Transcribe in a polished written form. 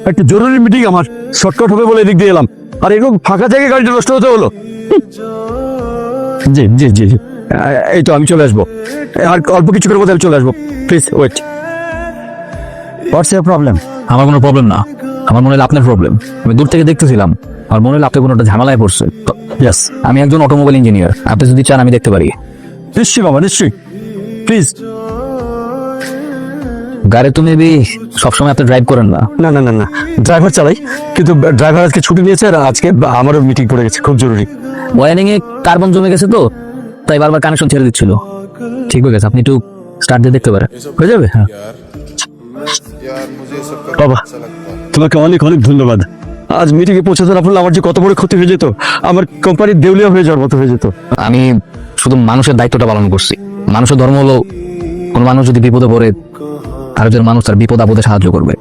একটা জরুরি মিটিং আমার, শর্টকাট হবে বলে এদিক দিয়ে এলাম, আর এরকম ফাঁকা জায়গায় গাড়িটা নষ্ট হতে হলো। জি জি জি জি, এই তো আমি চলে আসবো, আর অল্প কিছুক্ষণের মধ্যে আমি চলে আসবো, please wait. What's your problem? আমার কোনো প্রবলেম না, আমার মনে হলো আপনার প্রবলেম। আমি দূর থেকে দেখতেছিলাম, আমার মনে হলো আপনি কোনো একটা ঝামেলায় পড়ছে। ইয়েস, আমি একজন অটোমোবাইল ইঞ্জিনিয়ার, আপনি যদি চান আমি দেখতে পারি। নিশ্চয়ই বাবা, নিশ্চয়ই, প্লিজ। গাড়ি তো মেবি সবসময় আপনি ড্রাইভ করেন না? না না না না, ড্রাইভার চালাই, কিন্তু ড্রাইভার আজকে ছুটি নিয়েছে, আর আজকে আমারও মিটিং পড়ে গেছে, খুব জরুরি। ওয়ারিং এ কার্বন জমে গেছে তো, তাই বারবার কানেকশন ছেড়ে দিচ্ছিল। ঠিক হয়ে গেছে, আপনি একটু স্টার্ট দিয়ে দেখতে পারেন। হয়ে যাবে? হ্যাঁ यार मुझे सब বাবা, अच्छा लगता है। তোমাকে অনেক অনেক ধন্যবাদ। আজ মিটিংয়ে পৌঁছাতে না পারলে আমার যে কত বড় ক্ষতি হয়ে যেত, আমার কোম্পানির দেউলিয়া হয়ে যাওয়ার মতো হয়ে যেত। আমি শুধু মানুষের দায়িত্বটা পালন করছি। মানুষের ধর্ম হলো, কোন মানুষ যদি বিপদে পড়ে আরেকজন মানুষ তার বিপদ আপদে সাহায্য করবে।